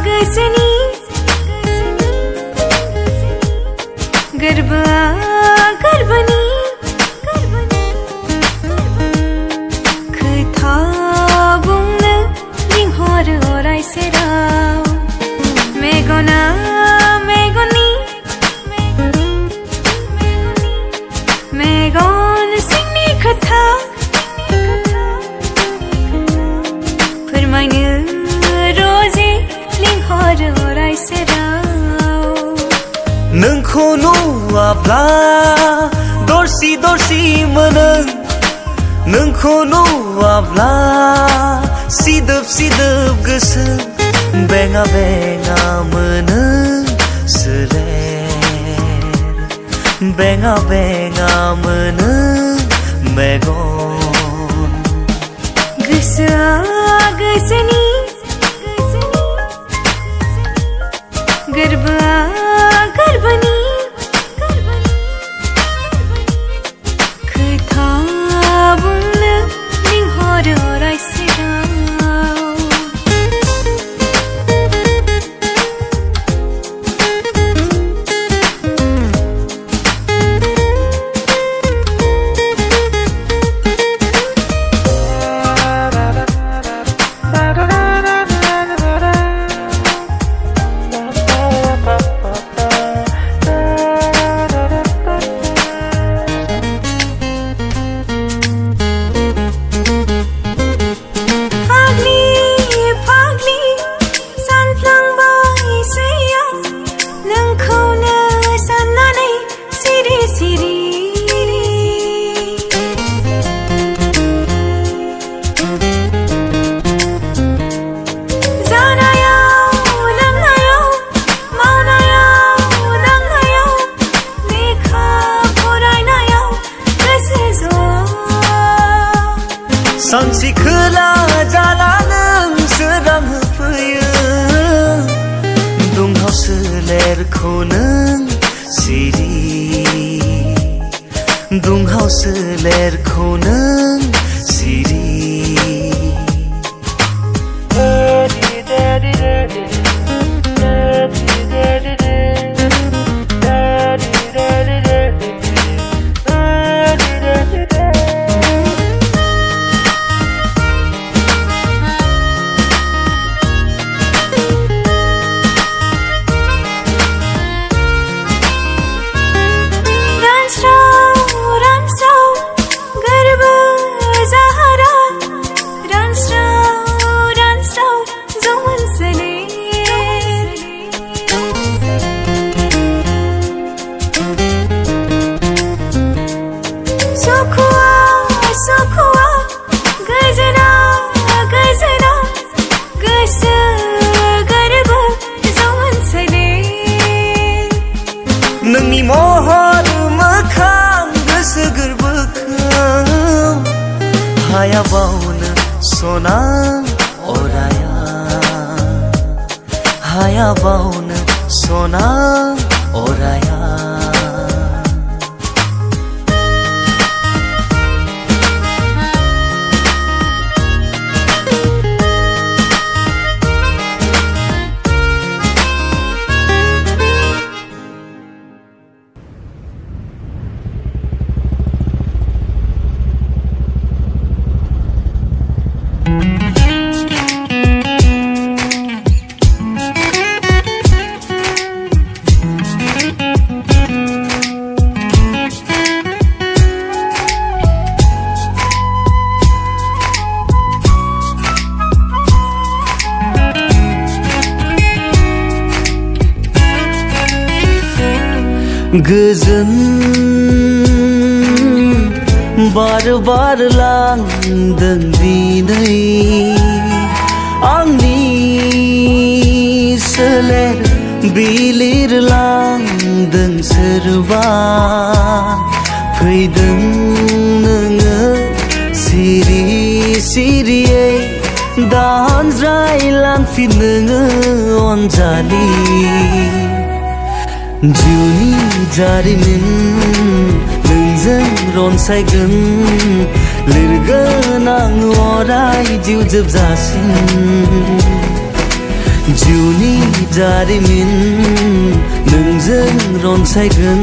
गोसोनि गोरबोआ गोरबोनि खोथा बुंनो लिंहरो अराय सेराव मेगना मेगननि मेगन सिंनि खोथा फोरमायनो नोंखौ नुवाब्ला दरसि दरसि मोनो नोंखौ नुवाब्ला सिदोब सिदोब गोसो बेङा बेङा मोनो सोलेर बेङा बेङा मोनो मेगन गोसोआ गोसोनि गोरबोआ गोरबोनि खोथा बुंनो लिंहरो अराय सेराव सानसे खोला जाला नों सोरां होफैयो दुंहाव सोलेरखौ नों सिरि दुंहाव सोलेरखौ नों सिरि नोंनि महर मोखां गोसो गोरबोखौ हाया बावनो सना अराया हाया बावनो सना अराया गोजोन बार बार लांदों दिनै आंनि सोलेर बिलिरलांदों सोरबा फैदों नोङो सिरि सिरियै दानज्रायलांफिन नोङो अनजालि जिउनि जारिमिन नोंजों रनसायगोन लिरगोन आं अराय जिउ जोबजासिम जिउनि जारिमिन नोंजों रनसायगोन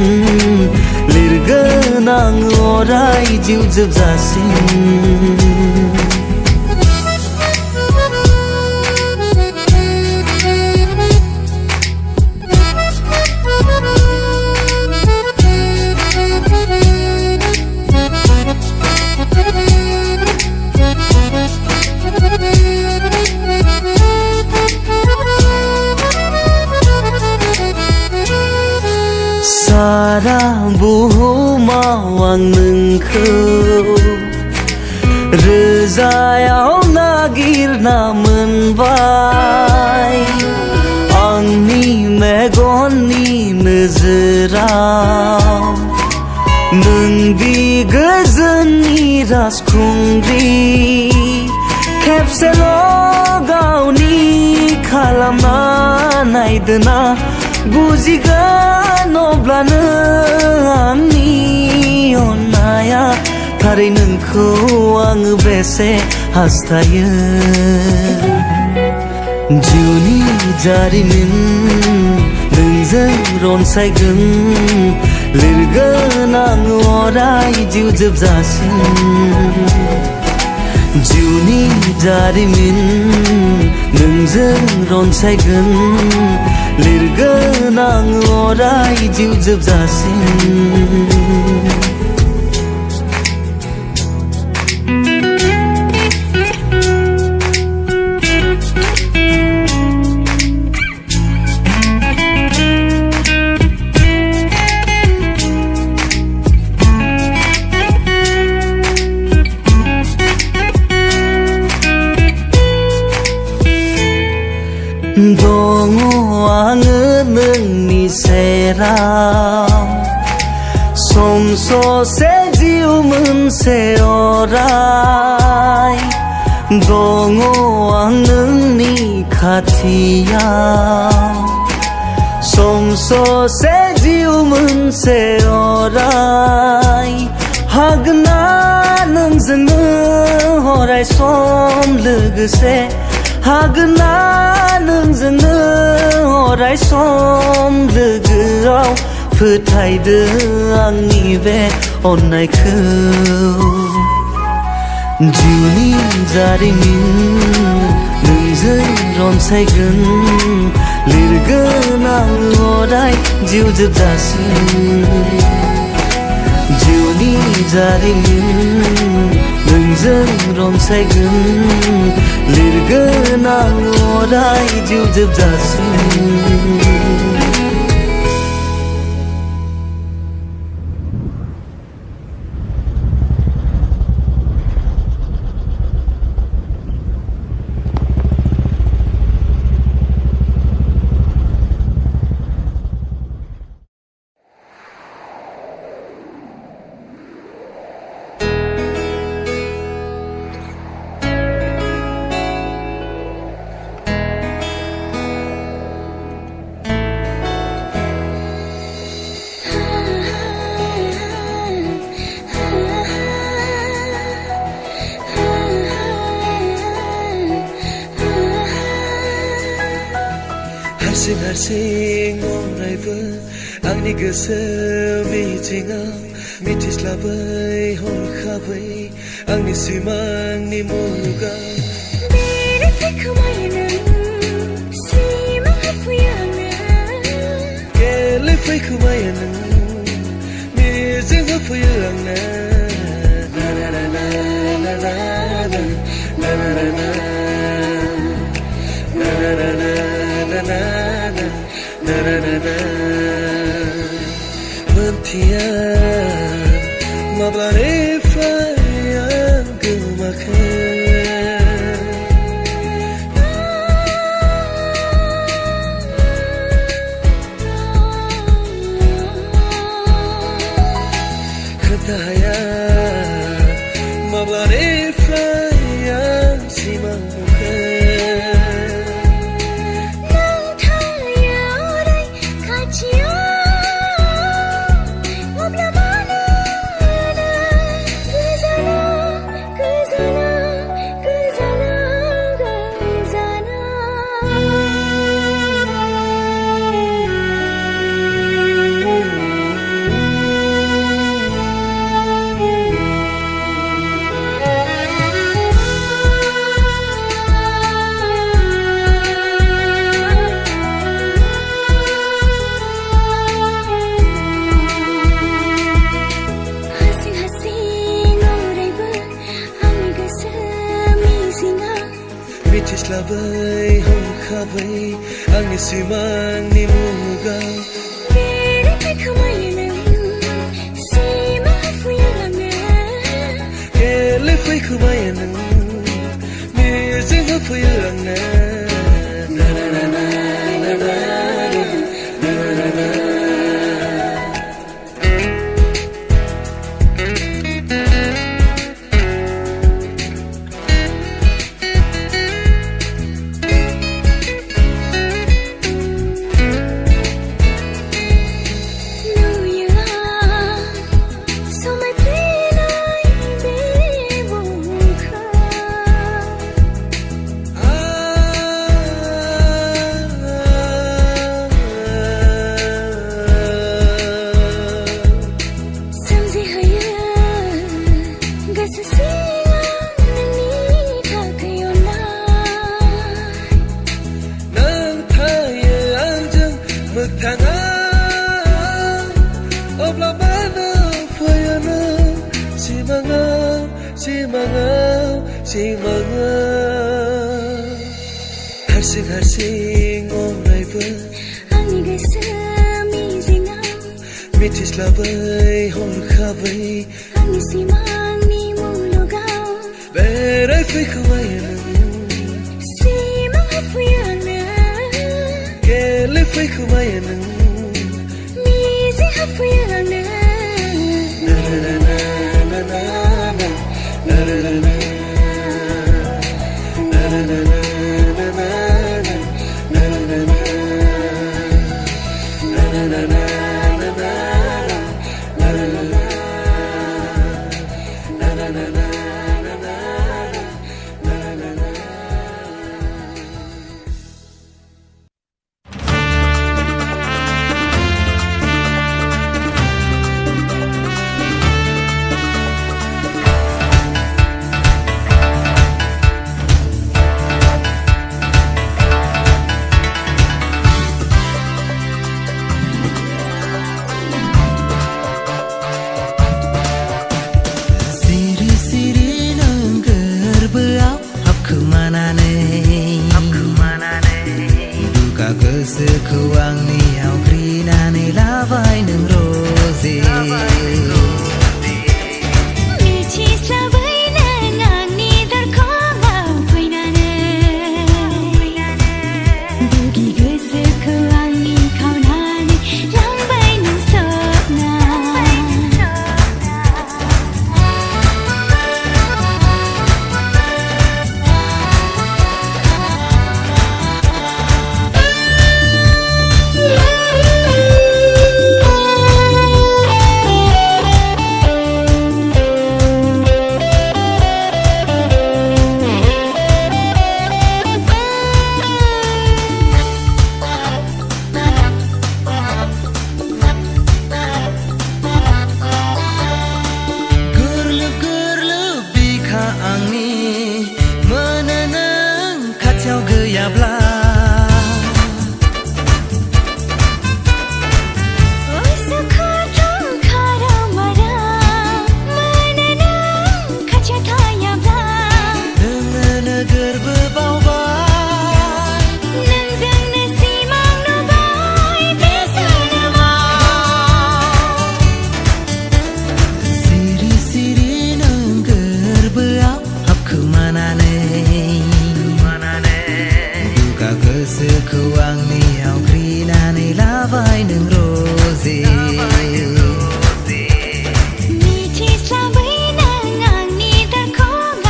लिरगोन आं अराय जिउ जोबजासिम सारा बुहुमाव आं नोंखौ रोजायाव नागिरना मोनबाय आंनि मेगननि नोजोराव नों बि गोजोननि राजखुंग्रि खेबसेल' गावनि खालामना नायदोना बुजिगोन अब्लानो आंनि अननाया थारै नोंखौ आङो बेसे हास्थायो जिउनि जारिमिन नोंजों रनसायगोन लिरगोन आं अराय जिउ जोबजासिम जिउनि जारिमिन नोंजों रनसायगोन लिरगोन आं अराय जिउ जोबजासिम दङ आङो नोंनि सेराव सम ससे जिउ मोनसे अराय दङ आं नोंनि खाथियाव सम ससे जिउ मोनसे अराय हागोन ना नोंजोंनो अराय सम लोगोसे हागोन ना नोंजोंनो अराय सम लोगोआव फोथायदो आंनि बे अननायखौ जिउनि जारिमिन नोंजों रनसायगोन लिरगोन आं अराय जिउ जोबजासिम जिउनि जारिमिन नोंजों रनसायगोन लिरगोन आं अराय जिउ जोबजासिम हारसिं हारसिं अरायबो आंनि गोसो मिजिङाव मिथिस्लाबै हरखाबै आंनि सिमांनि मुलुगाव गेलेफैखोमायो नों मिजिं होफैयो आंनो मोनथिया माब्लानिफ्राय निफ्राय आं सिमां नुखो नों थायो अराय खाथियाव अब्ला मानो गोजानाव मिथिस्लाबै हरखाबै आंनि सिमांनि मुलुगाव बेरायबाय खोमायो नों सिमां होफैलाङो गेलेफै खोमायो नों मिजिं होफैयो आंनो ना ना ना ना ना ना ना ना ना हारसिं हारसिं अरायबो आंनि गोसो मिजिङाव मिथिस्लाबै हरखाबै आंनि सिमांनि मुलुगाव बेरायफै खोमायो नों सिमां होफैयो आंनो गेलेफै खोमायो नों मिजिं होफैयो आंनो ना ना ना ना ना ना ना ना ना गोसोखौ आंनियाव ग्रिनानै लाबाय नों रजे मिथिस्लाबै नों आंनि दरखङाव फैनानै दुगि गोसोखौ आंनि खावनानै लांबाय नों गोसोखौ आंनियाव ग्रिनानै लाबाय नों रजे मिथिस्लाबै नों आंनि दरखङाव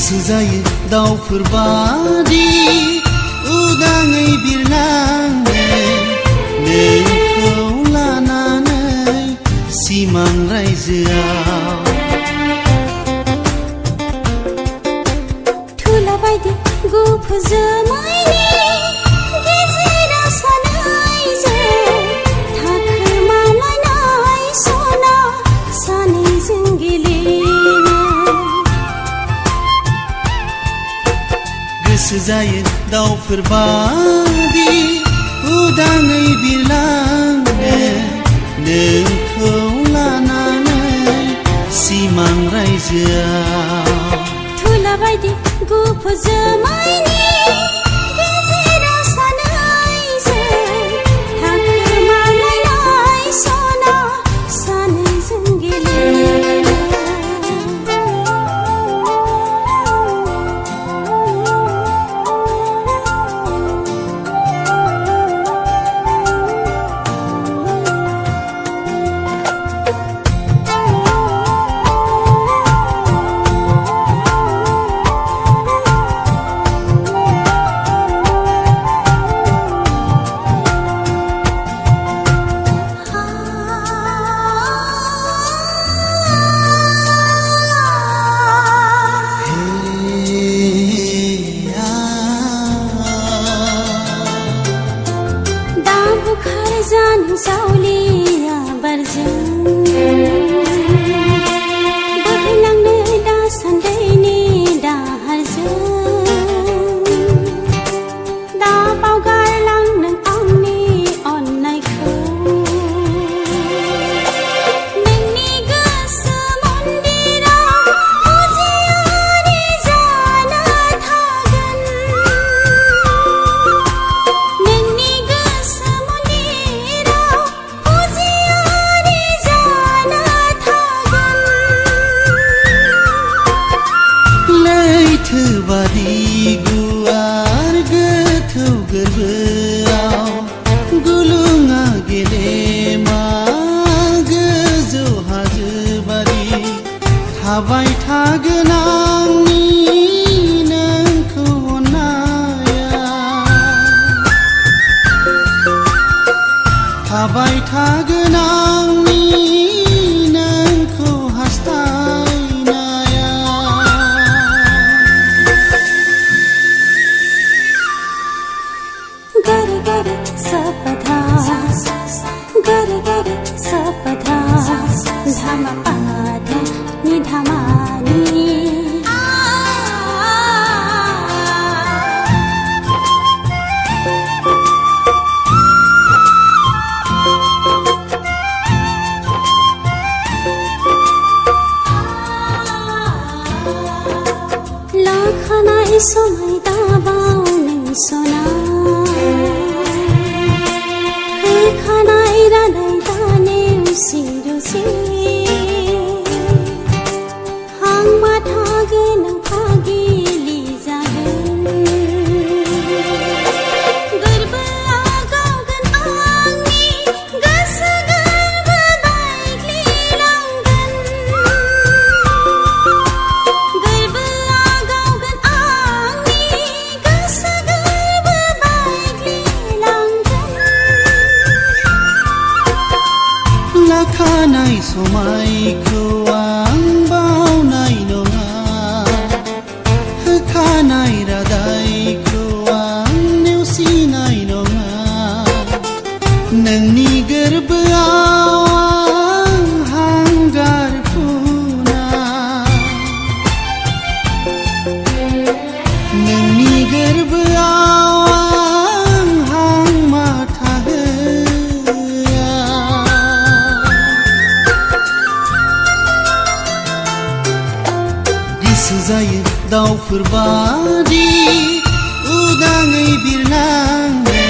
गोसो जायो दाउफोर बादि उदाङै बिरलांनो नोंखौ लानानै सिमां रायजोआव थुला बायदि गुफुर जोमैनि गेजेराव सानैजों थाखोमालायनाय सना सानैजों गेलेनो गोसो जायो दाउफोर बादि उदाङै बिरलांनो नोंखौ लानानै सिमां रायजोआव थुला बायदि गुफुर जोमैनि गेजेराव सानैजों थाखोमालायनाय सना सानैजों गेलेनो जावलिया बारजों बोहैलांनो दासान्दैनि दाहारजों दा बावगारलां नों आंनि अननायखौ नोंनि गोसो मन्दिराव फुजियारि जाना थागोन नोंनि गोसो लैथोबादि गुवार गोथौ गोरबोआव गुलुङा गेलेमा गोजौ हाजोबादि थाबाय थागोन आंनि नोंखौ अननाया थाबाय थागोन आंनि नोंखौ हास्थायनाया गरे गरे सपधा गरे गरे सपधा धामा पाधा नि धामानि लाखानाय समाय दाबाव नों सना होखानाय रादाय दानेवसि रुसि हांमा थागोन आं फागिलि जागोन गोरबोआ गावगोन आंनि गोसो गोरबो बायग्लिलांगोन गोरबोआ गावगोन आंनि गोसो गोरबो बायग्लिलांगोन लाखानाय समायखौ आं बावनाय नङा होखानाय रादायखौ आं नेवसिनाय नङा नोंनि गोरबोआव आं हांगार फुना नोंनि गोरबोआव आं हांमा थाहोआ गोसो जायो दाउफोर बादि उदाङै बिरलांनो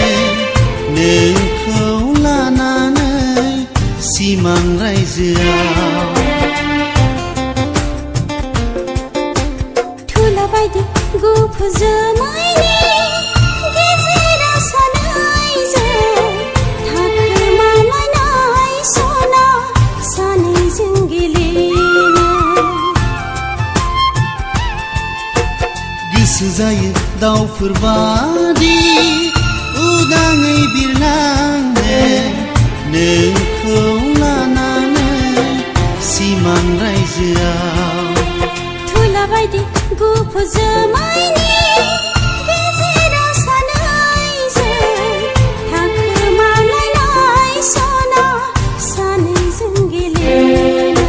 नोंखौ लानानै सिमां रायजोआव थुला बायदि गुफुर जोमैनि गेजेराव सानैजों थाखोमालायनाय सना सानैजों गेलेनो गोसो जायो दाउफोर बादि उदाङै बिरलांनो नोंखौ लानानै सिमां रायजोआव थुला बायदि गुफुर जोमैनि गेजेराव सानैजों थाखोमालायनाय सना सानैजों गेलेनाय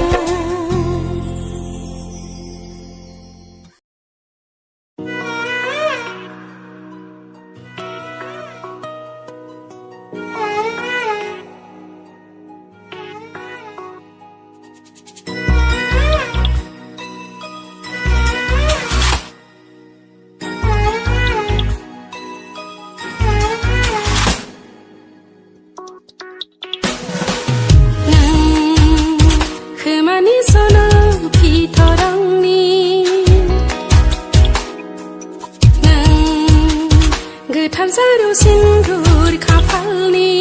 गोथार जारौ सिन्दुर खाफालनि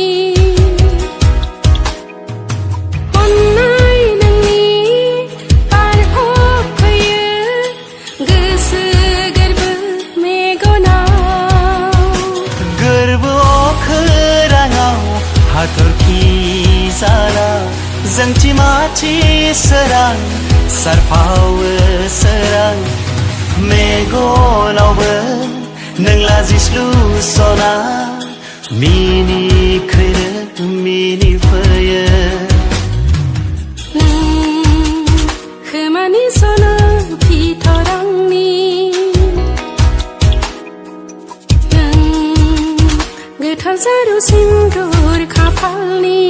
अननाय नोंनि बारहरफैयो गोसो गोरबो मेगनाव गोरबो अखोराङाव हाथरखि जाला जोंथि माथि सोरां सारफावो सोरां मेगनावबो नों लाजिस्लु सना मिनिख्रैनो मिनिफैयो खोमानि सना भितरांनि गोथार जारौ सिन्दुर खाफालनि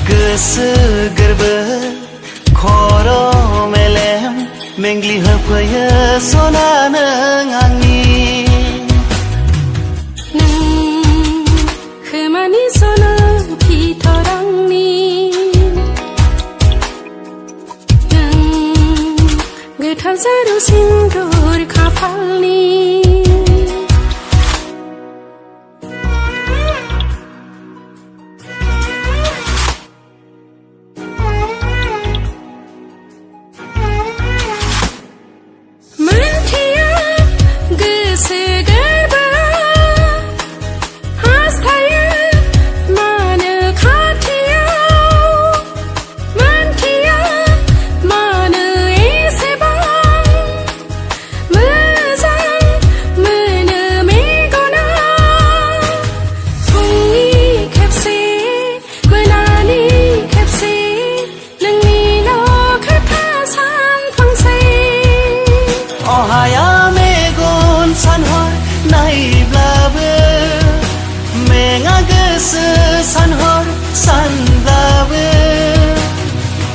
गोसो गोरबो खर' मेलेम मेंग्लि होफैयो सना नों आंनि खोमानि सना भितरांनि गोथार जारौ सिन्दुर खाफालनि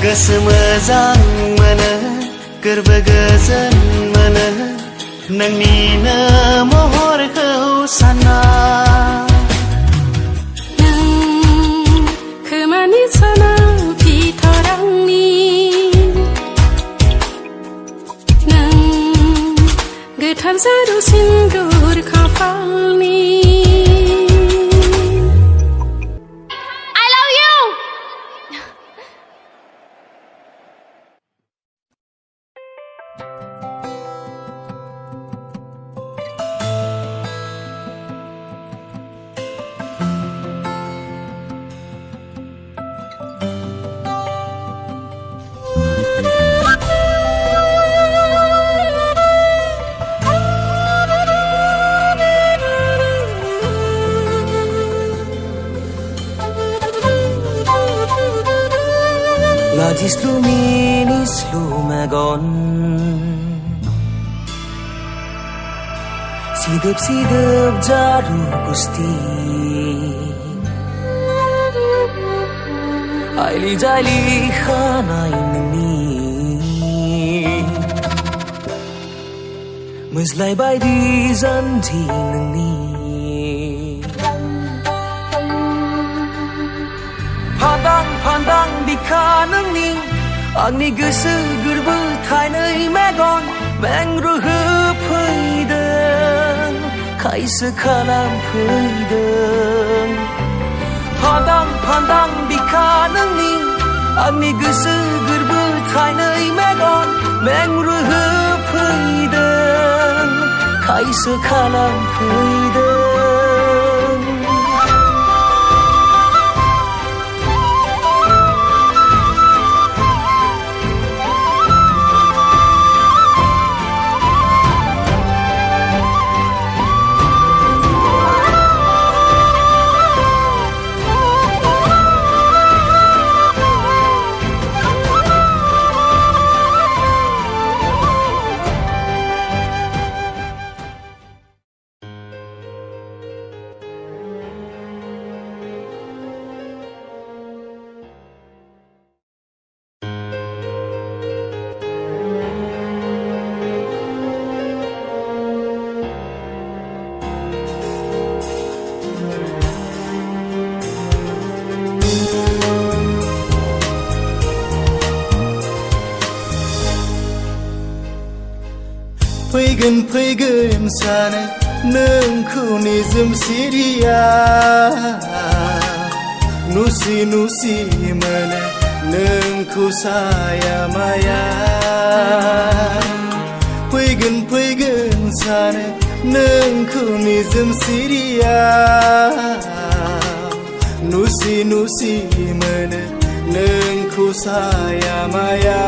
गोसो मोजां मोनो गोरबो गोजोन मोनो नोंनिनो महरखौ सानना खोमानि सना भितरांनि गोथार जारौ सिन्दुर खाफालनि मेगन सिदोब जारु गुस्ति आइलि जाइलि खानाय नोंनि मोज्लाय बायदि जानजि नोंनि फान्दां बिखा नोंनि आंनि गोसो गोरबो थाइनै मेगन मेंरुहोफैदों खायसो खालामफैदों फान्दां बिखा नोंनि आंनि गोसो गोरबो थाइनै मेगन मेंरुहोफैदों खायसो खालामफैदों फैगोन सानो नोंखौ निजोम सिरिया नुसि मोनो नोंखौ साया माया फैगोन सानो नोंखौ निजोम सिरिया नुसि मोनो नोंखौ साया माया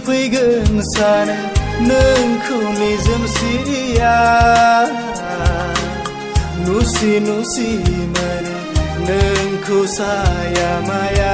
फैगोन सानो नोंखौ निजोम सिरिया नुसि मोनो नोंखौ साया माया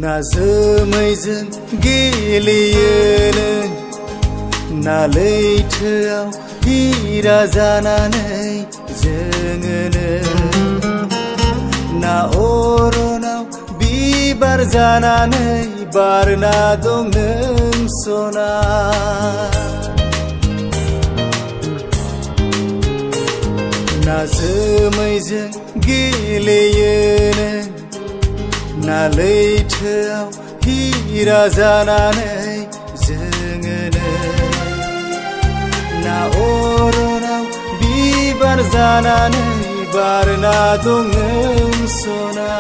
ना जोमैजों गेलेयो नों ना लैथोआव हिरा जानानै जोङो ना अरनाव बिबार जानानै बारना दं नों सना ना जोमैजों गेलेयो नों ना लैथोआव हिरा जानानै जोङो ना अरनाव बिबार जानानै बारना दं नों सना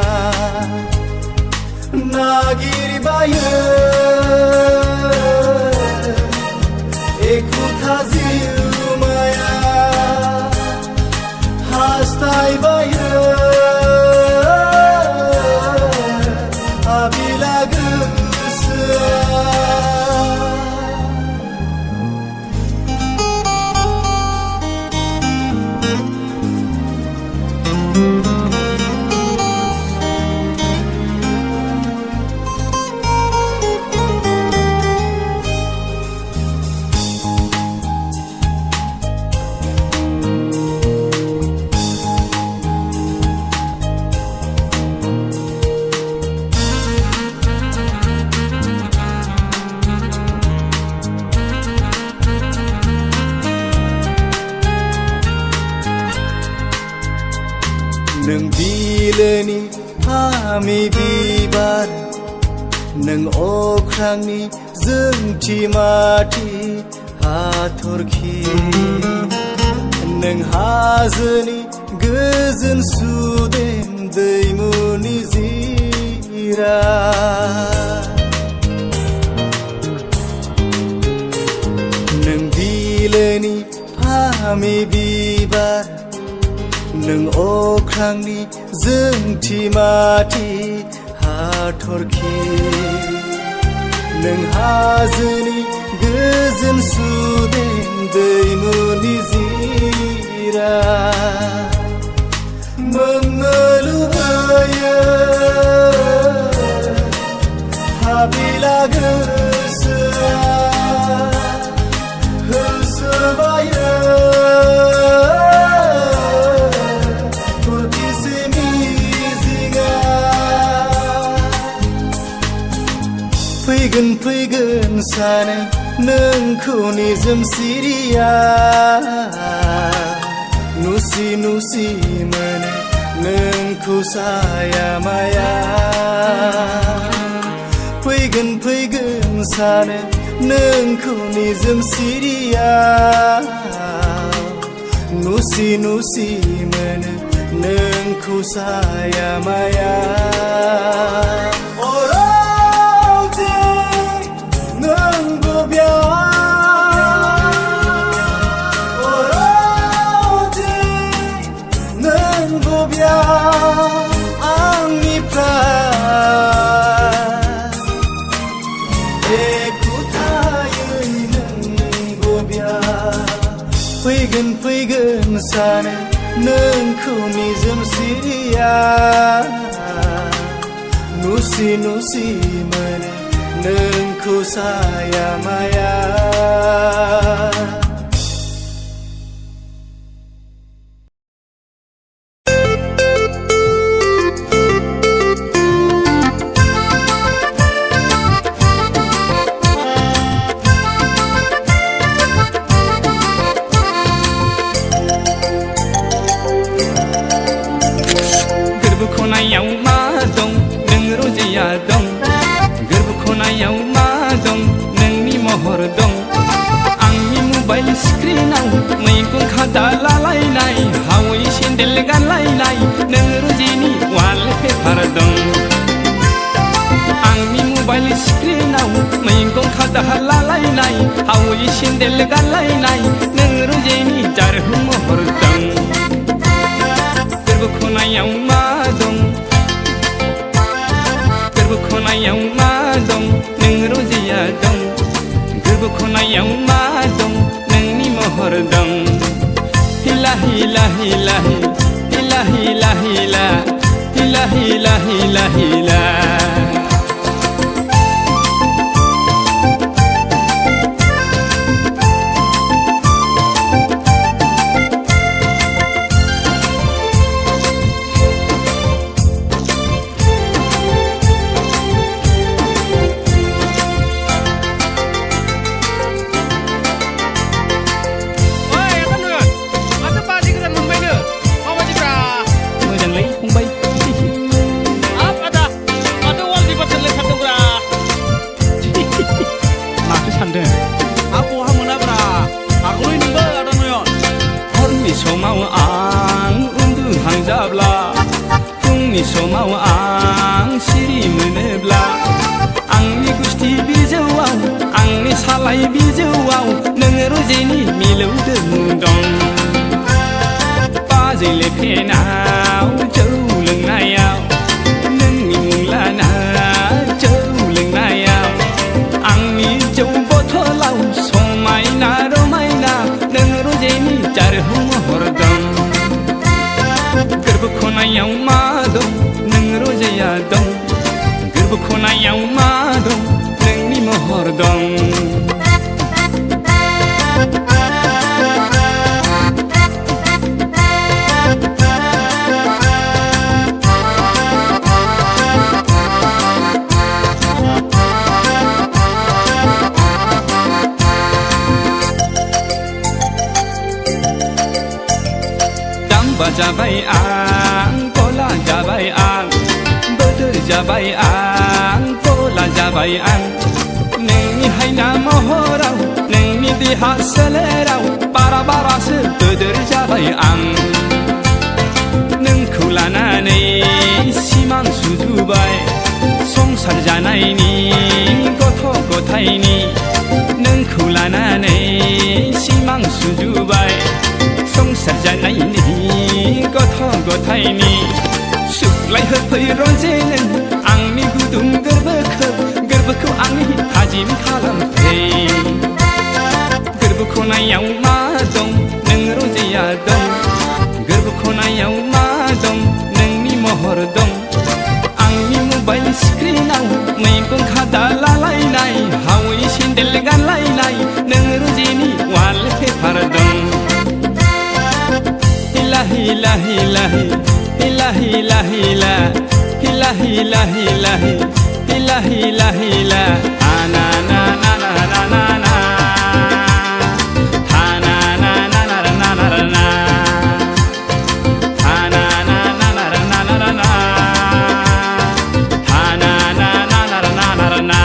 नागिरबायो एखुथा जिउमाया हास्थायबायो नों बिलोनि फामे बिबार नों अख्रांनि जोंथि माथि हाथरखि नों हाजोनि गोजोन सुदेम दैमुनि जिरा नों बिलोनि फामे बिबार नों अख्रांनि जोंथि माथि हाथरखि नों हाजोनि गोजोन सुदेम दैमुनि जिरा मोननो लुबैयो हाबिला गोसोआ होसोबायो फुरथिसे मिजिंआ फैगोन फैगोन सानो नोंखौ निजोम सिरिया नुसि नुसि मोनो नोंखौ साया माया फैगोन फैगोन सानो नोंखौ निजोम सिरिया नुसि नुसि मोनो नोंखौ साया माया फैगोन फैगोन सानो नोंखौ निजोम सिरिया नुसि नुसि मोनो नोंखौ साया माया सेन्देल गानलायनाय नों रुजेनि जारहु महर दं गोरबो खनायाव मा दं गोरबो खनायाव मा दं नों रुजिया दं गोरबो खनायाव मा दं नोंनि महर दं हिला हिला हिला हिला हिला हिला हिला हिला हिला हिला समाव आं सिरि मोनोब्ला आंनि गुस्थि बिजौआव आंनि सालाय बिजौआव नों रुजेनि मिलौदो दं बाजै फेनाव जौ लोंनायाव नोंनि मुं लाना जौ लोंनायाव आंनि जौ बथलाव समायना रमायना नों रुजेनि जारहु महर दं गोरबो खनायाव मा दं नों रजाया दं गोरबो खनायाव मा दं नोंनि महर दं जाबाय आं गला जाबाय आं बोदोर जाबाय आं गला जाबाय आं नोंनि हायना महराव नोंनि देहा सोलेराव बारा बारासो बोदोर जाबाय आं नोंखौ लानानै सिमां सुजुबाय संसार जानायनि गथ' गथायनि नोंखौ लानानै सिमां सुजुबाय संसार जानायनि गथ' गथायनि सुग्लाय होफै रजे नों आंनि गुदुं गोरबोखौ आंनि थाजिम खालामफै गोरबो खनायाव मा दं नों रजेया दं गोरबो खनायाव मा दं नोंनि महर दं आंनि मबाइल स्क्रिनाव मैगं खादा लालायनाय हावै सेन्देल गानलायनाय नों रजेनि वालपेपार दं हिला हिला हिला हिला हिला हिला हिला हिला हिला हिला हिला हिला आना ना ना ना ना ना ना आना ना ना ना ना ना ना आना ना ना ना ना ना ना आना ना ना ना ना ना ना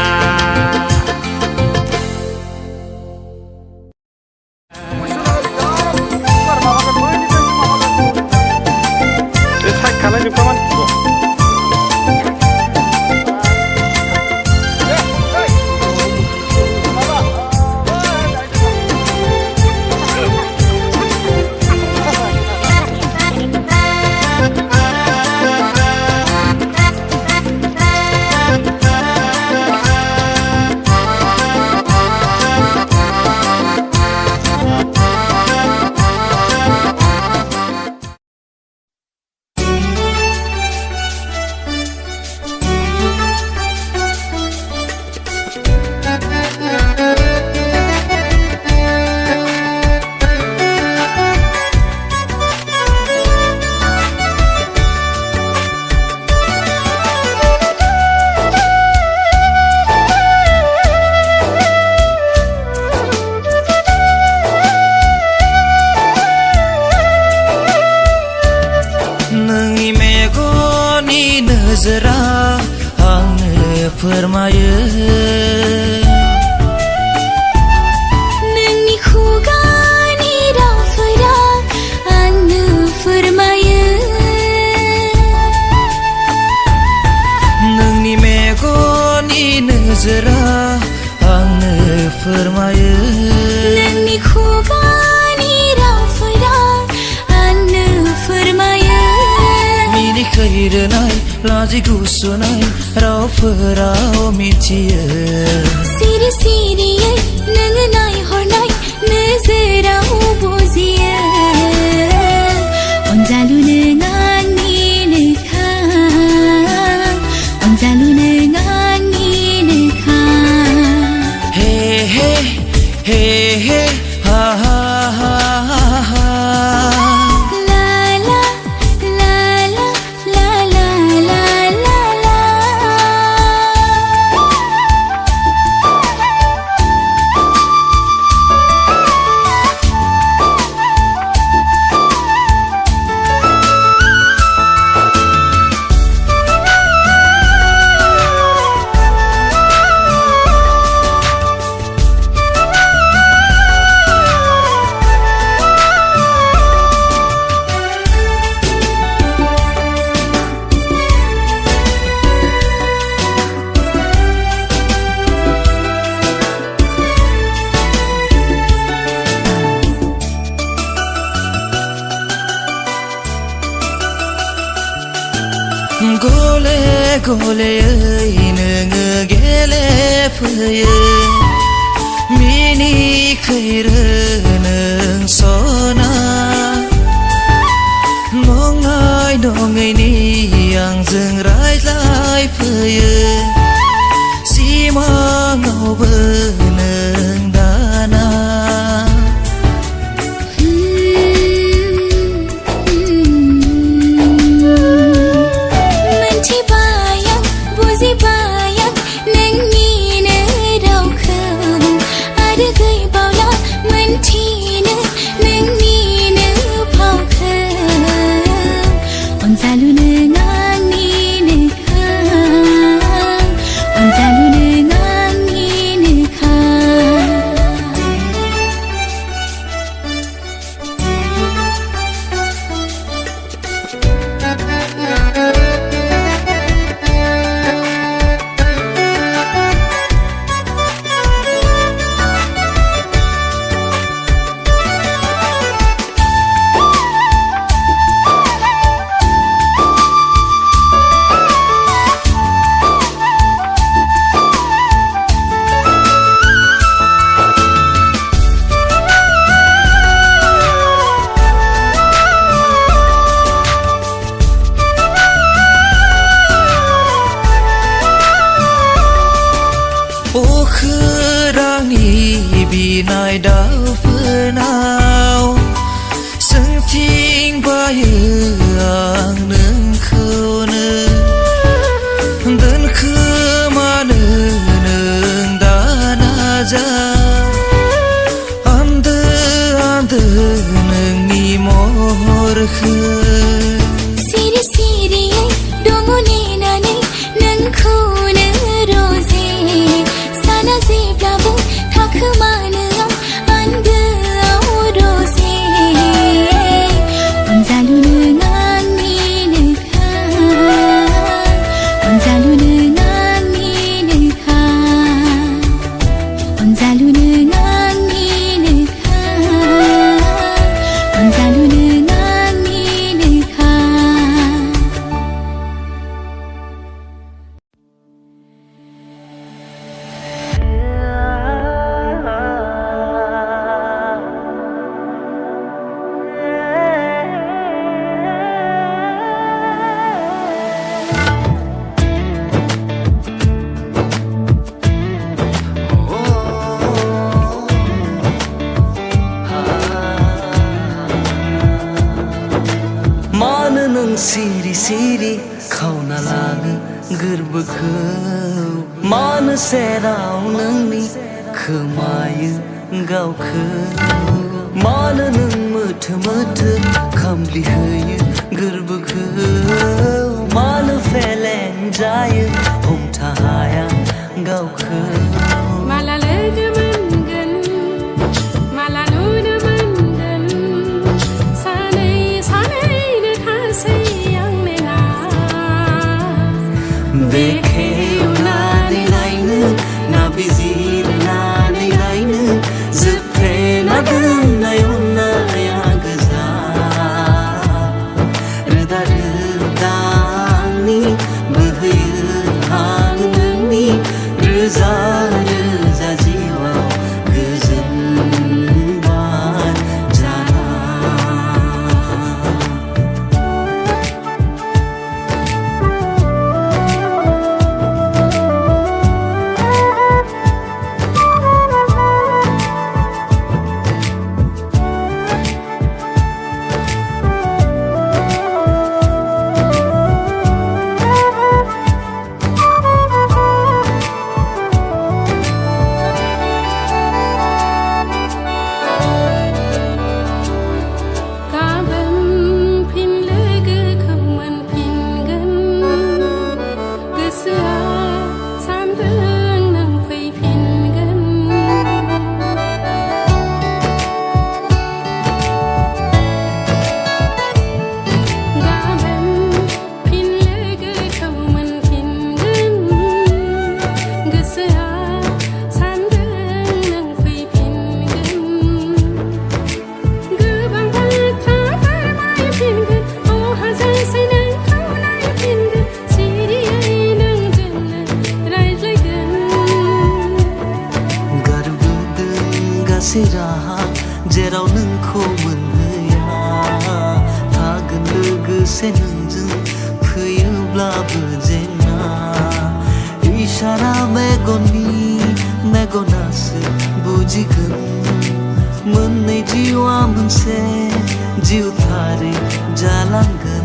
नोजोरा आंनो फोरमायो नोंनि खुगानि रावफोरा आंनो फोरमायो नोंनि मेगननि नोजोरा आंनो फोरमायो नोंनि खुगानि रावफोरा आंनो फोरमायो मिनिखैरोनाय लाजि गुसुनाय रावफोराव मिथियो सिरि सिरियै नोङो नायहरनाय नोजोराव बुजियो अनजालु नों आंनिनोखा अनजालु नों आंनिनोखा हे हे हे हे हा हा हा हा गले गलेयै नोङो गेलेफैयो मिनिखैरो नों सना नंनाय नङैनि आंजों रायज्लायफैयो सिमाङावबो नों दाना मोनथिनो नोंनिनो फावखौ सिरिनाय दाउफोरनाव सोंथिंबायो आं नोंखौनो दोनखोमानो नों दाना जा आन्दो आन्दो नोंनि महरखौ सिरि सिरियै दङ नेनानै नोंखौनो रोजे साना जेब्लाबो थाखोमानो आं आन्दोआव रोजे अनजालु नों आंनिनोखा अनजालु नों आंनिनोखा अनजालु नों आंनिनोखा अनजालु नों आंनिनोखा मानो नों सिरि सिरि खावना लाङो गोरबोखौ मानो सेराव नोंनि खोमायो गावखौ मानो नों मोथो मोथो खामग्लिहोयो गोरबोखौ मानो फेलें जायो हमथा हाया गावखौ माला लोगो मोनगोन माला नुनो मोनगोन सानै सानैनो थासै आं नेना बेखेवनानै नायनो ना बिजिरनानै नायनो जोबथेना दोननाय अननाया गोजा रोदा रोदानि बोहैयो हां नोंनि रोजा रोजा जिउआव गोजोन बार जाना गाबोन फिन लोगोखौ मोनफिनगोन गोसोआ सानदों नों फैफिनगोन गाबोन फिन लोगोखौ मोनफिनगोन गोसोआ सानदों नों फैफिनगोन गोबां बाथ्रा फोरमायफिनगोन अहाजासे नोंखौ नायफिनगोन सिरियै नोंजोंनो रायज्लायगोन गारबोदों गासै राहा जेराव नोंखौ मोनहैया थागोन लोगोसे नोंजों फैयोब्लाबो जेंना इसारा मेगनासो बुजिगोन मोननै जिउआ मोनसे जिउथारै जालांगोन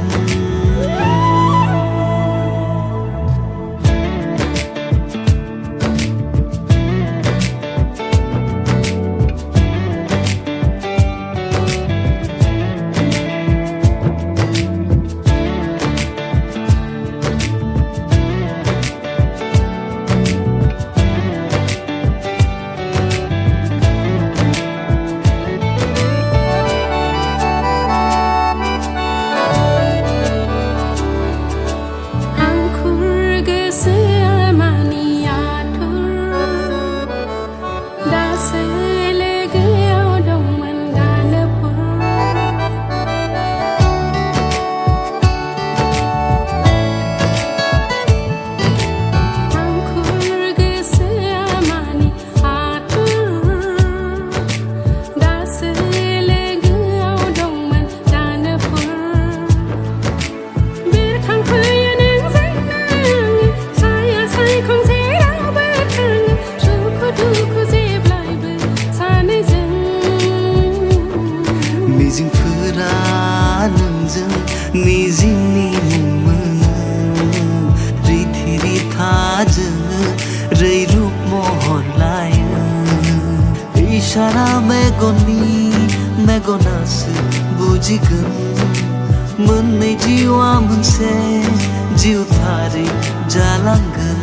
मिजिंनि मोनो रिथिरि थाजों रैरुप महर लायो इशारा मेगनासो बुजिगोन मोननै जिउआ मोनसे जिउथारै जालांगोन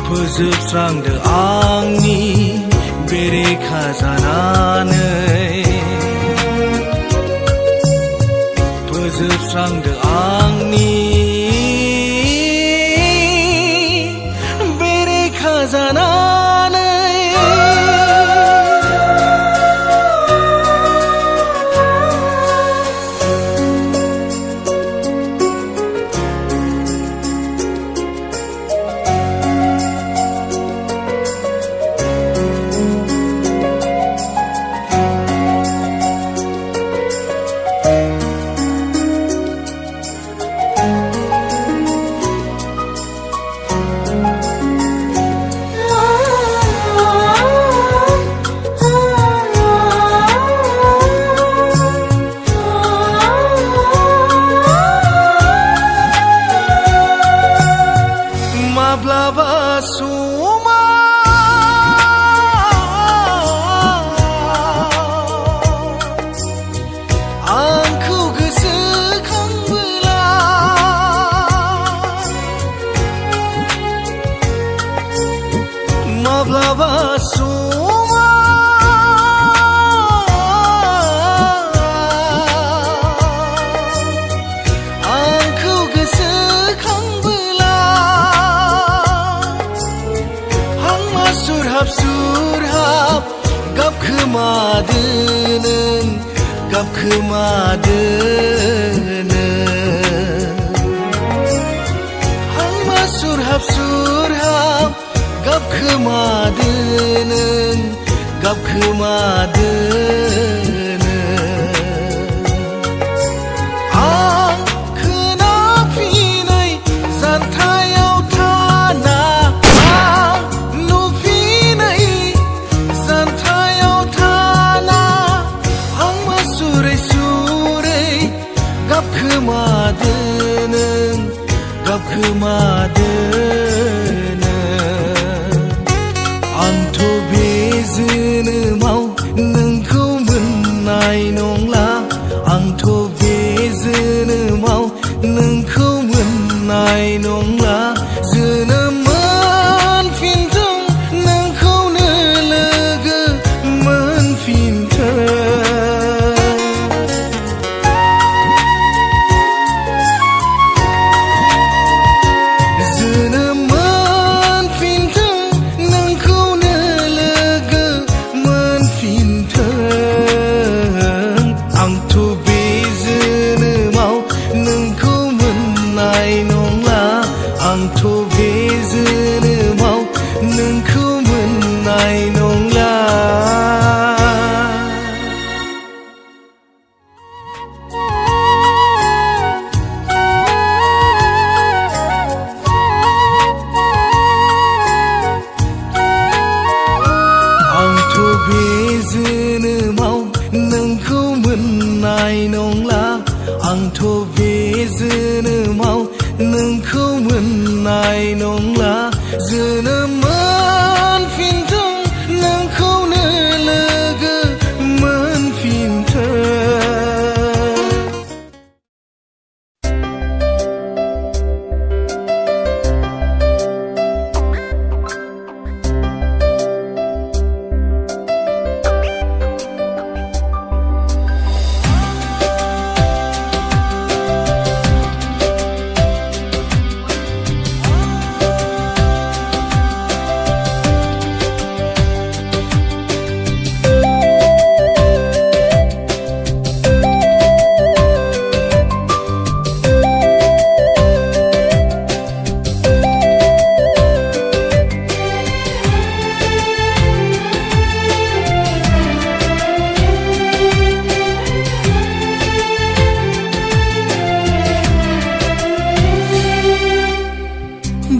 फोजोबस्रांदो आंनि बेरेखा जानानै फोजोबस्रांदो आंनि बेरेखा जानानै नों गाबखोमादोनो हांमा सुरहाब सुरहाब गाबखोमादो नों गाबखोमादोनो आं खोनाफिनै जानथायाव थाना आं नुफिनै जानथायाव थाना हांमा सुरै सुरै गाबखोमादो नों गाबखोमादोनो आंथ' बे जोनोमाव नोंखौ मोननाय नंला आंथ' बे जोनोमाव नोंखौ मोननाय नंला जोनोम मोनफिनथों नोंखौनो लोगो मोनफिनथों जोनोम मोनफिनथों नोंखौनो लोगो मोनफिनथों आंथ' बे जोनोमाव नोंखौ मोननाय नंला आंथ' बे जोनोमाव नोंखौ मोननाय नंला आंथ' बे जोनोमाव नोंखौ मोननाय नंला आंथ' बे जोनोमाव नोंखौ मोननाय नंला जोनोम मोनफिनथों नोंखौनो लोगो मोनफिनथों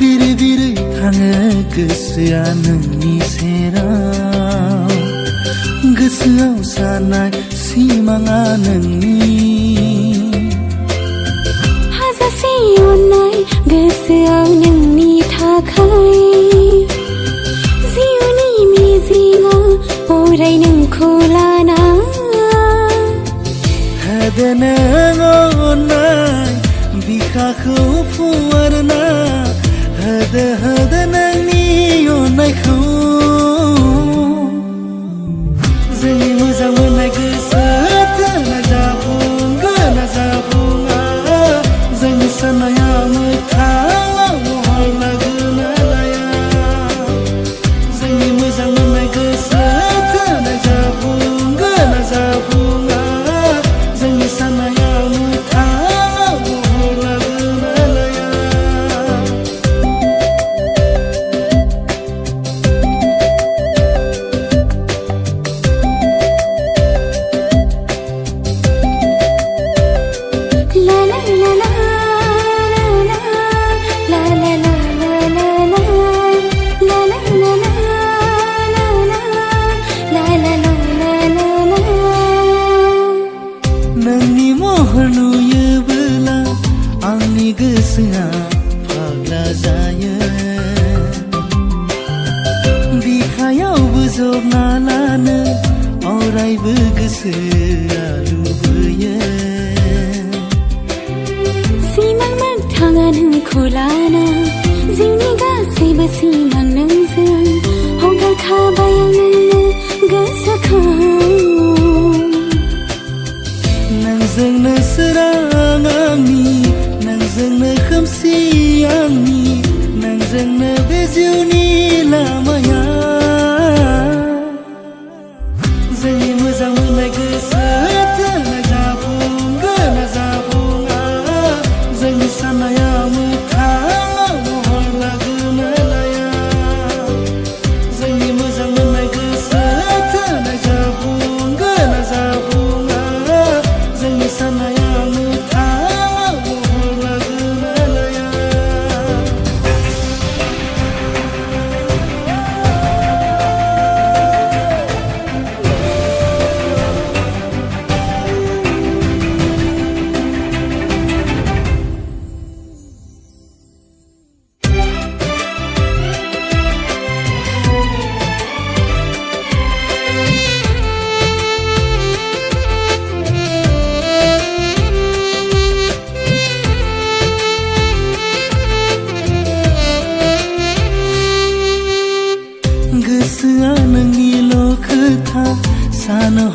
बिरै बिरै थाङो गोसोआ नोंनि सेराव गोसोआव सानाय सिमाङा नोंनि हाजासे अननाय गोसोआव नोंनि थाखाय जिउनि मिजिङा अराय नोंखौ लाना होदो नों अननाय बिखाखौ फुवारना होदो नोंनि अननायखौ जोंनि मोजां मोननाय गोसोथो नाजाफुंगोन नाजाफुङा जोंनि साननाया मोगथाङाव महर लागोन ना लाया जोंनि मोजां मोननाय गोसोथो नाजाफुंगोन नाजाफुङा जोंनि साननाया मोगथाङाव महर लागोन ना लाया नोंनि महर नुयोबोला आंनि गोसोआ फाग्ला जायो बिखायावबो जबना लानो अरायबो गोसोआ लुबैयो सिमां मोगथाङा नोंखौ लाना जिउनि गासैबो सिमां नोंजों हगारखाबाय आं नोंनो गोसोखौ नोंजोंनो सोरां आंनि नोंजोंनो खोमसि आंनि नोंजोंनो बे जिउनि लामाया जोंनि मोजां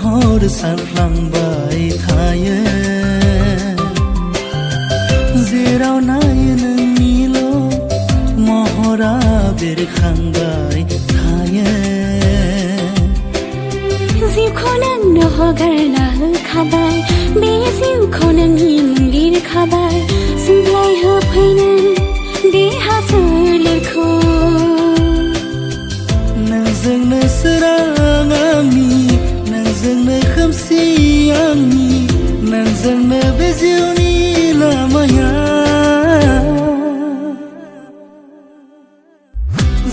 हर सानफ्लांबाय थायो जेराव नायो नोंनिल' महरा बेरखांबाय थायो जिउखौ नोंनो हगारना होखाबाय बे जिउखौ नोंनि मुं लिरखाबाय सुग्लाय होफैनो देहा सोलेरखौ नोंजोंनो सोरां आंनि नोंजोंनो खोमसि आंनि नोंजोंनो बे जिउनि लामाया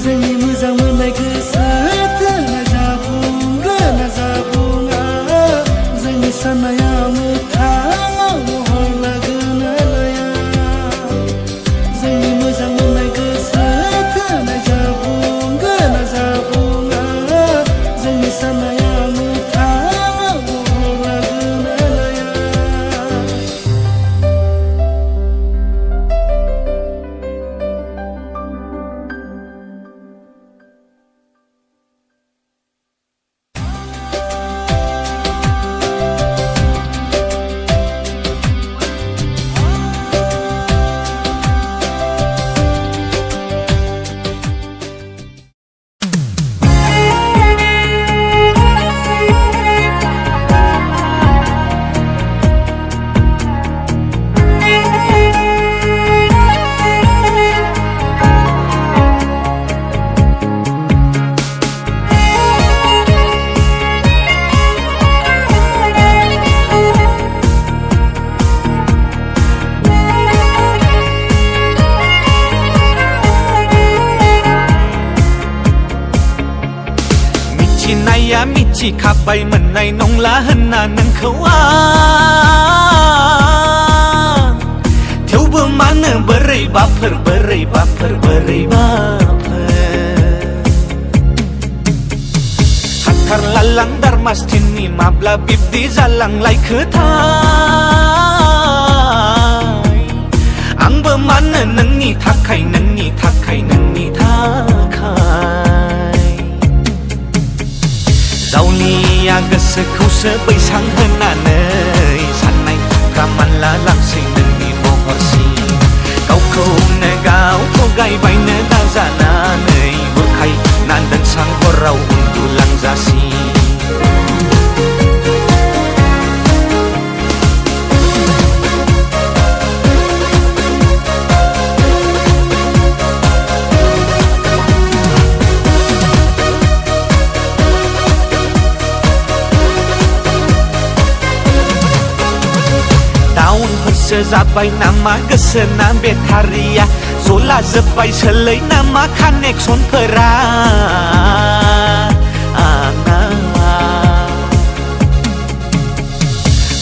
जोंनि मोजां मोननाय गोसोथो नाजाबुंगोन नाजाबुङा जोंनि साननाया मोगथाङाव महर लागोन ना लाया जोंनि मोजां मोननाय गोसोथो नाजाबुंगोन नाजाबुङा जोंनि साननाया मोगथाङाव महर लागोन ना लाया मिथिनाया मिथिखाबाय मोननाय नंला होनना नोंखौ थेवबो मानो बोरैबाफोर हाथारलालां दारमास्टिननि माब्ला बिब्दि जालांलायखोथाय आंबो मानो नोंनि थाखाय जावलिया गोसोखौसो बैसां होनानै साननायफ्रा मानला लांसै नोंनि महरसि गावखौनो गाव थगायबायनो दाजानानै बुरखायना दोनसां हराव उन्दुलांजासि दाउनफोरसो जाबाय नामा गोसोना बेटारिया जला जोब्बाय सोलै नामा कानेक्सनफोरा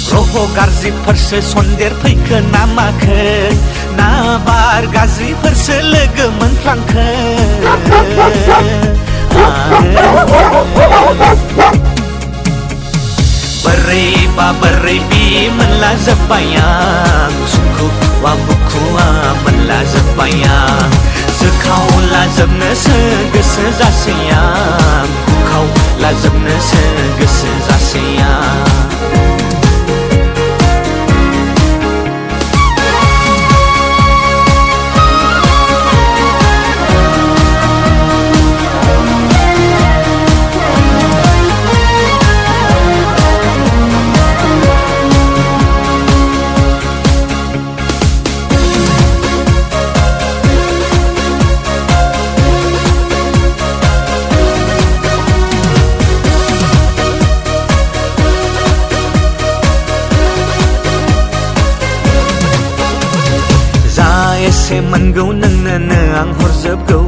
ग्रह गाज्रिफोरसो सन्देर फैखो ना माखो ना बार गाज्रिफोरसो लोगो मोनफ्लांखो बोरैबि मोनला जोब्बाय आं सुखुवा बुखुवा मोनला जोब्बाय आं जोखावला जोबनोसो गोसो जासै आं बुखावला जोबनोसो गोसो जासै आं एसे मोनगौ नोंनोनो आं हरजोबगौ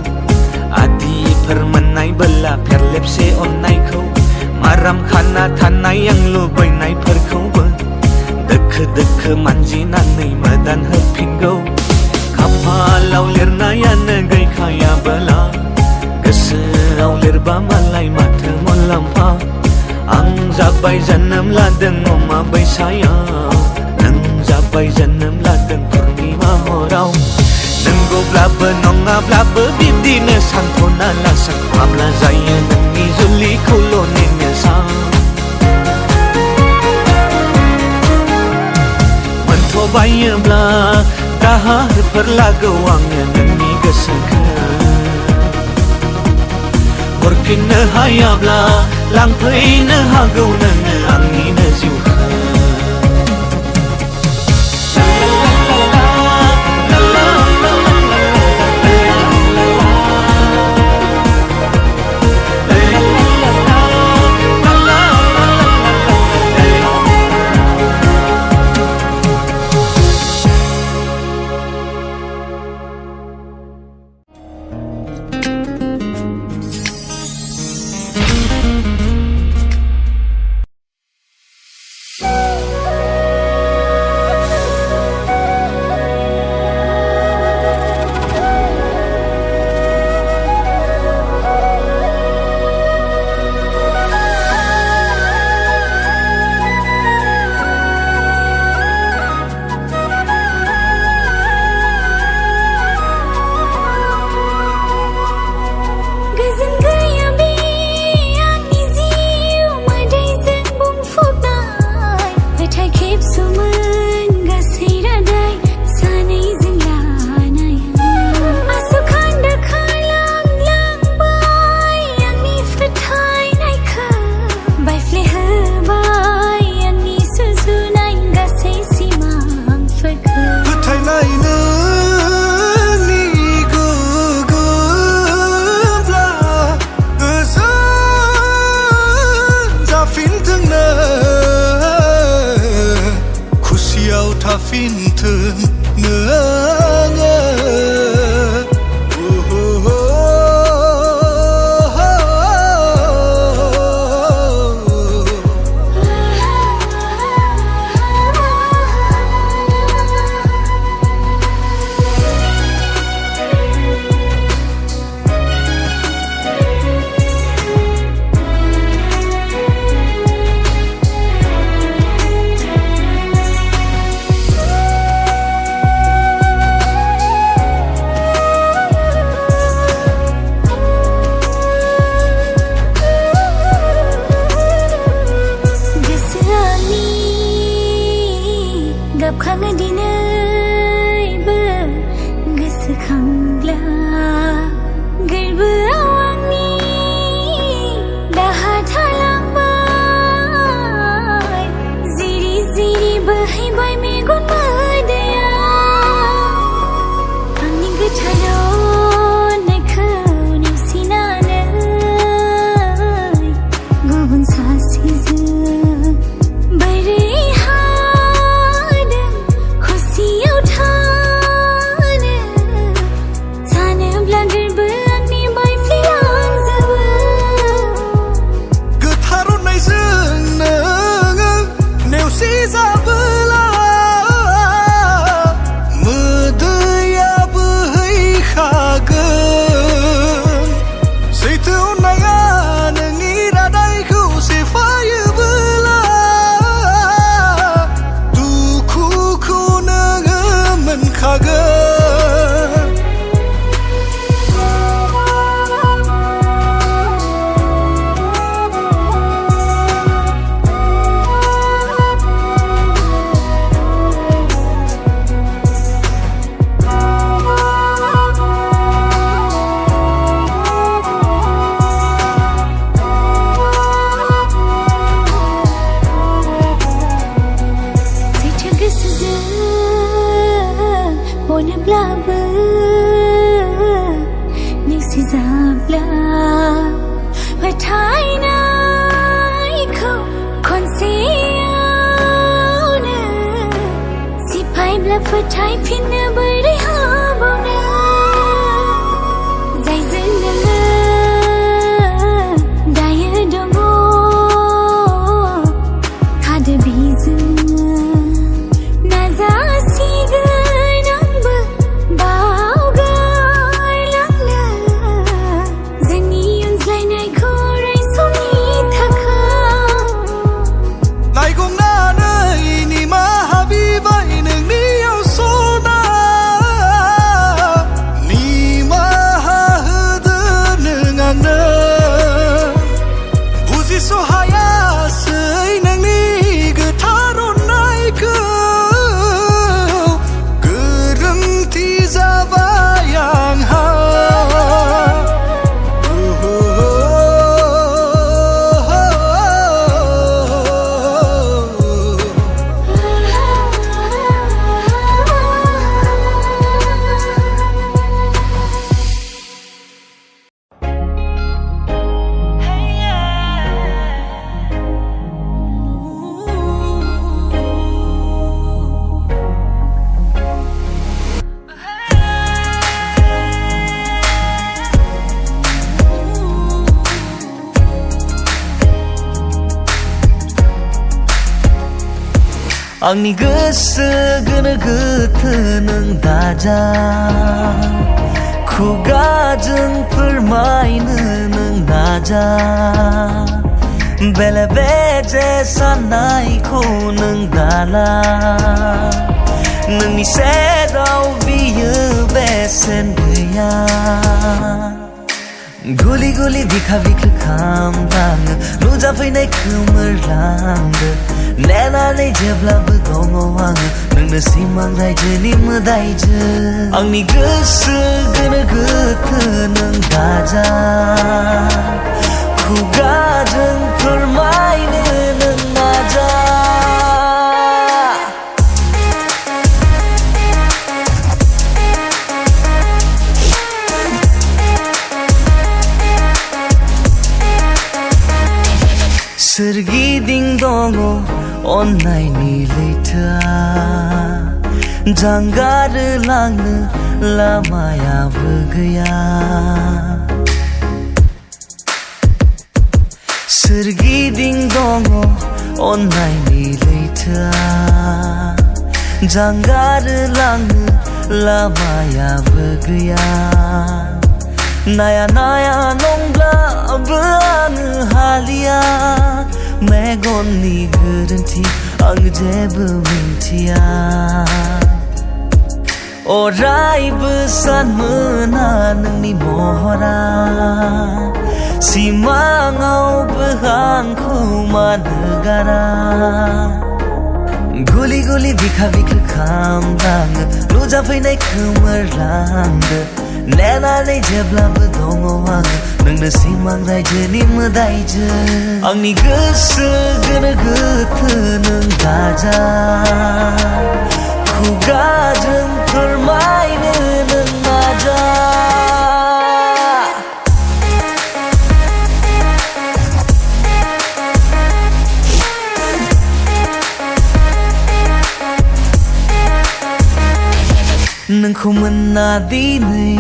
आदिफोर मोननाय बोला फेरलेबसे अननायखौ माराम खाना थानाय आं लुबैनायफोरखौबो दोखो दोखो मानजिनानै मोदान होफिनगौ खाफालाव लिरनायानो गैखायाबोला गोसोआव लिरबा मालाय माथो मुलाम्फा आं जाबाय जोनोम लादों अमा बैसायाव नों जाबाय जोनोम लादों पुर्णिमा हराव नंगौब्लाबो नङाब्लाबो बिब्दिनो सानथ'ना लासां माब्ला जायो नोंनि जुलिखौल' नेनो सान बायोब्ला दाहारफोर लागौ आङो नोंनि गोसोखौ हरफिननो हायाब्ला लांफैनो हागौ नोङो आंनिनो जिउखौ Lai gong na nei ni ma habi bai neng ni ao so na आंनि गोसो गोनो गोथो नों दाजा खुगाजों फोरमायनो नों नाजा बेले बेजे साननायखौ नों दाला नोंनि सेराव बियो बेसेन गैया गुलि गुलि बिखा बिखो खामलाङो नुजाफैनाय खोमोरलांदो नेनानै जेब्लाबो दङ आङो नोंनो सिमां रायजोनि मोदायजो आंनि गोसो गोनो गोथो नों दाजा खुगाजों फोरमायनो नों नाजा सोरगिदिं दङ अननायनि लैथोआ जानगारो लांनो लामायाबो गैया सोरगिदिं दङ अननायनि लैथोआ जानगारो लांनो लामायाबो गैया नाया नाया नंब्लाबो आङो हालिया मेगननि गोरोन्थि आं जेबो मिन्थिया अरायबो सान मोना नोंनि महरा सिमाङावबो आंखौ मानो गारा गुलि गुलि बिखा बिखो खामलाङो नुजाफैनाय खोमोरलांदो नेनानै जेब्लाबो दङ आङो नोंनो सिमां रायजोनि मोदायजो आंनि गोसो गोनो गोथो नों दाजा खुगाजों फोरमायनो नों नाजा नोंखौ मोनना दिनै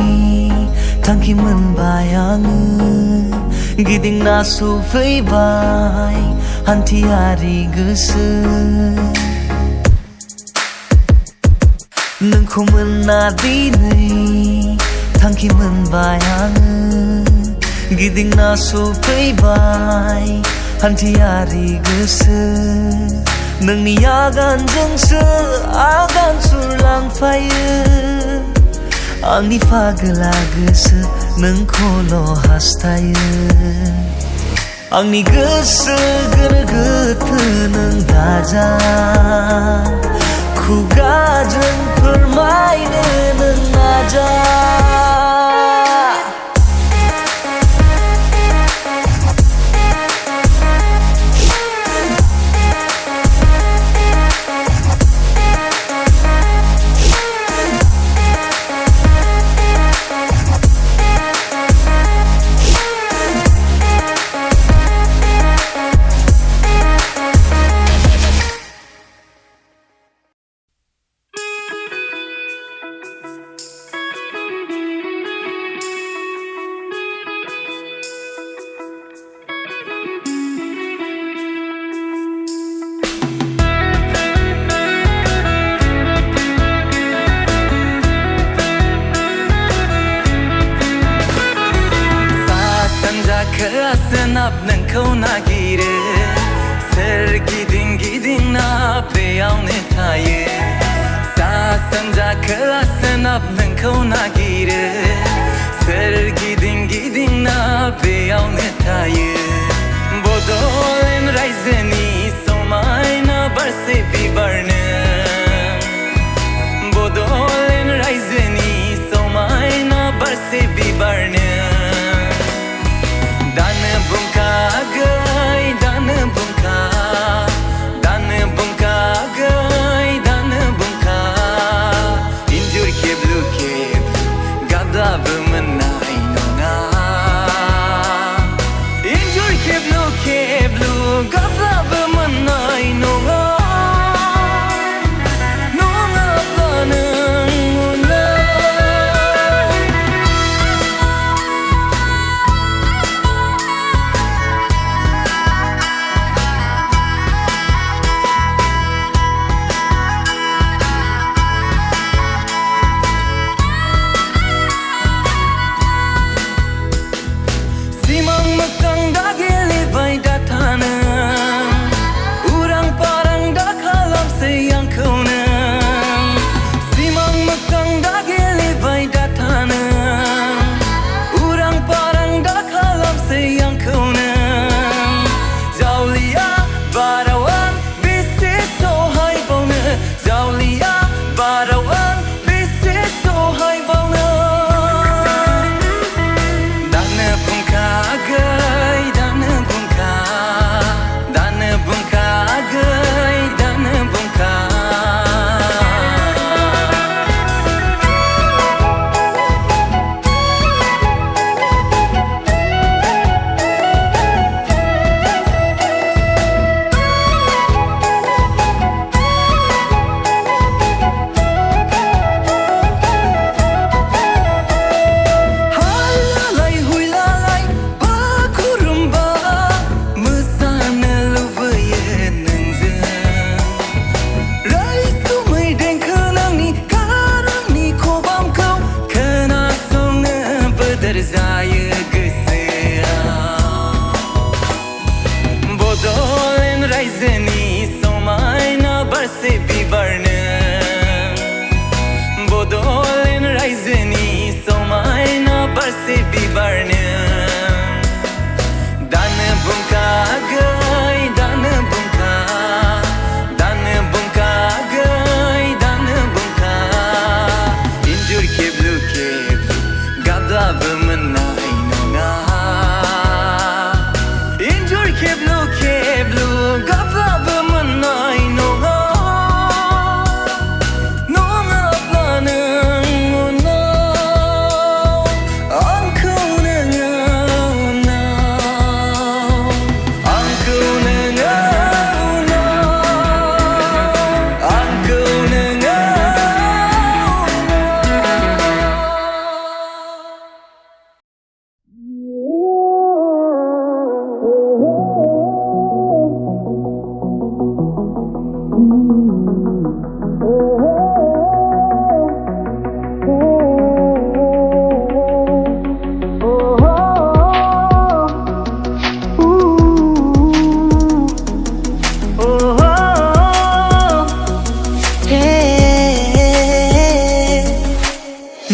थांखि मोनबाय आङो गिदिंना सफैबाय हान्थियारि गोसो नोंखौ मोनना दिनै थांखि मोनबाय आङो गिदिंना सफैबाय हान्थियारि गोसो नोंनि आगानजोंसो आगान सुरलांफायो आंनि फागोला गोसो नोंखौल' हास्थायो आंनि गोसो गोनो गोथो नों दाजा खुगाजों फोरमायनो नों नाजा सोनाब नोंखौ नागिरो सोरगिदिं गिदिंना बेयावनो थायो सा सानजा खोला सोनाब नोंखौ नागिरो सोरगिदिं गिदिंना बेयावनो थायो बड'लेण्ड रायजोनि समायना बारसे बिबारनो बड'लेण्ड रायजोनि समायना बारसे बिबारनो रायजोनि समायना बारसे बिबारनो बड'लेण्ड रायजोनि समायना बारसे बिबारनो दानो बुंखा आगै दानो बुंखा आगै दानो बुंखा इन्जुर खेब्लु खेब्लु गाब्लाबो मोननाय नङा इन्जुर खेब्लु खेब्लु गाब्लाबो मोननाय नङा नङाब्ला नों उनाव आंखौ नोङो उनाव आंखौ नोङो उनाव आंखौ नोङो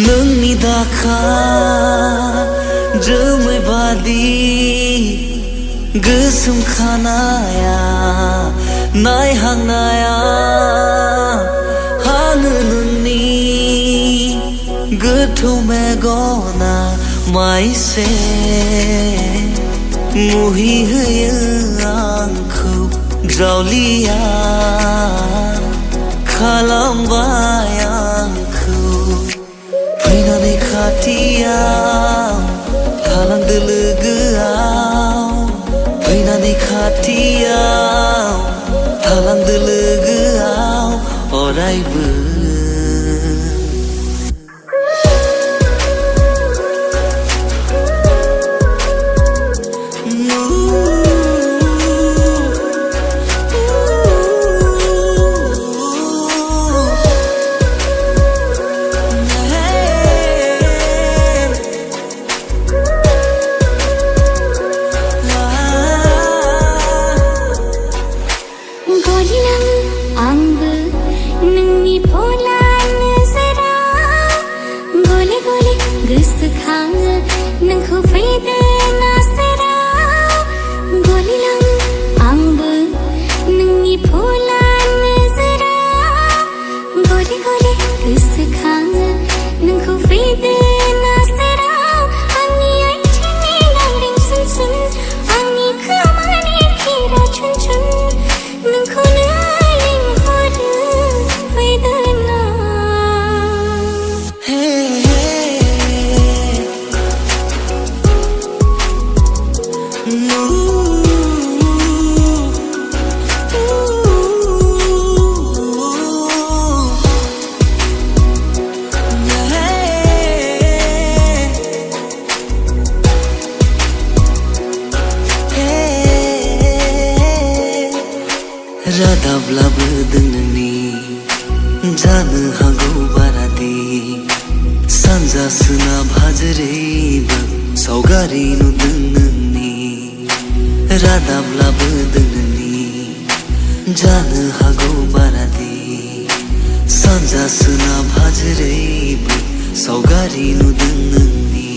नोंनि दाखा जोमै बादि गोसोम खानाया नायहांनाया हानो नोंनि गोथौ मेगना माइसे मुहि होयो आंखौ जावलिया खालामबाय आंखौ फैनानै खाथियाव थालांदो लोगोआव फैनानै खाथियाव थालांदो लोगोआव अरायबो गलिलाङो आंबो नोंनि भला नोजोराव गले गले गोसोखाङो नोंखौ फैदो नासेराव गलिलाङो आंबो नोंनि भला नोजोराव गले गले गोसोखाङो नोंखौ फैदो नासेराव आंनि आथिंनि गांग्रिं सुन सुन आंनि खोमानि खिरा छुन छुन नोंखौनो लिंहरो फैदो ना रादाब लाबोदों नोंनि जानो हागौ बारादि सानजा सोनाब हाजोरैबो सावगारि नुदों नोंनि रादाब लाबोदों नोंनि जानो हागौ बारादि सानजा सोनाब हाजोरैबो सावगारि नुदों नोंनि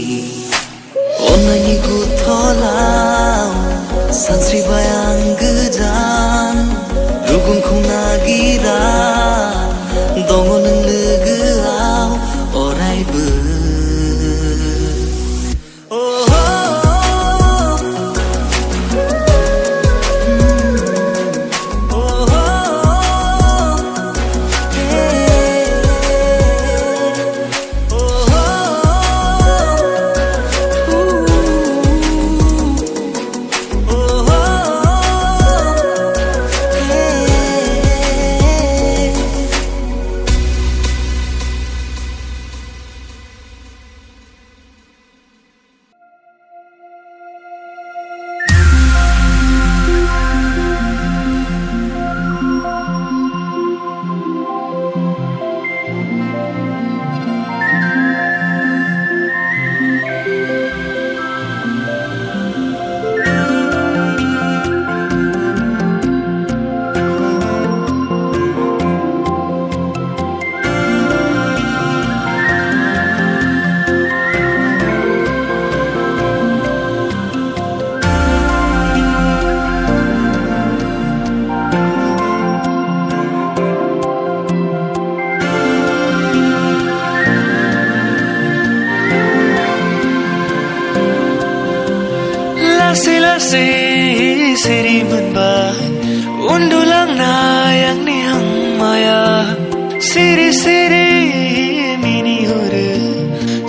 अन्नायनि गुथलाव सानस्रिबाय आं गोजान रुगुंखौ नागिरा दङ नों लोगोआव अरायबो Siri siri mini hore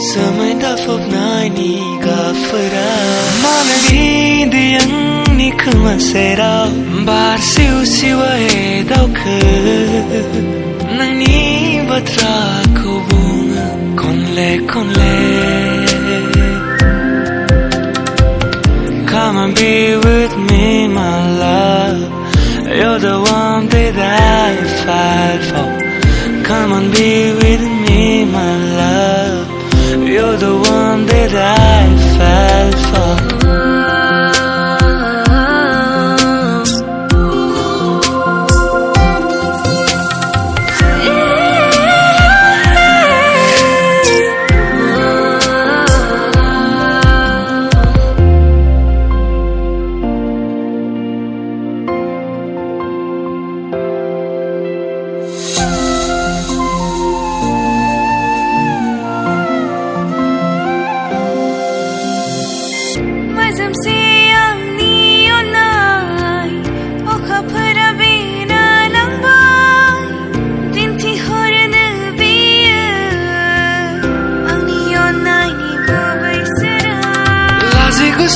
samay da fopnai ni gafara manani diyang ni kumasera bar siu siwa he dauk nani batra ko bung konle come and be with me my love. You're the one that I fight for. Come and be with me, my love. You're the one that I fight for.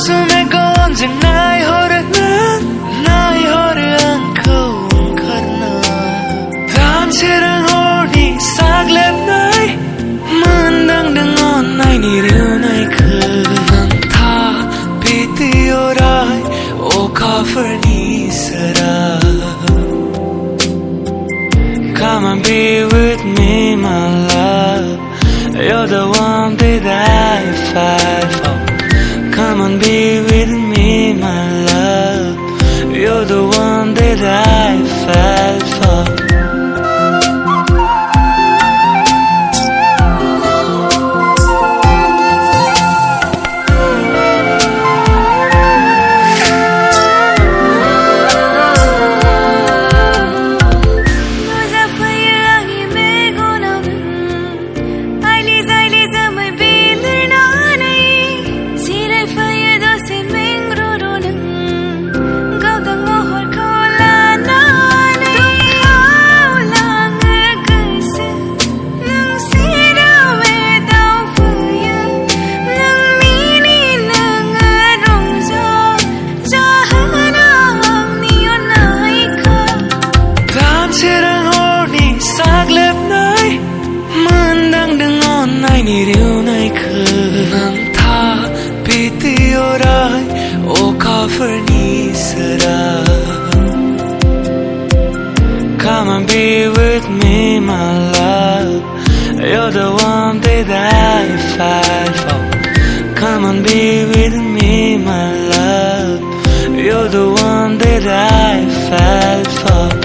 Sume gonjeng nai hore angko karna dan serang hori saglep nai mandang dengan nai ni riu nai kenan tha piti orai o cover ni sara. Come and be with me my love. You're the one that I fight for. Come and be with me, my love. You're the one that I fell for. Come and be with me, my love. You're the one that I fight for. Come and be with me, my love. You're the one that I fight for.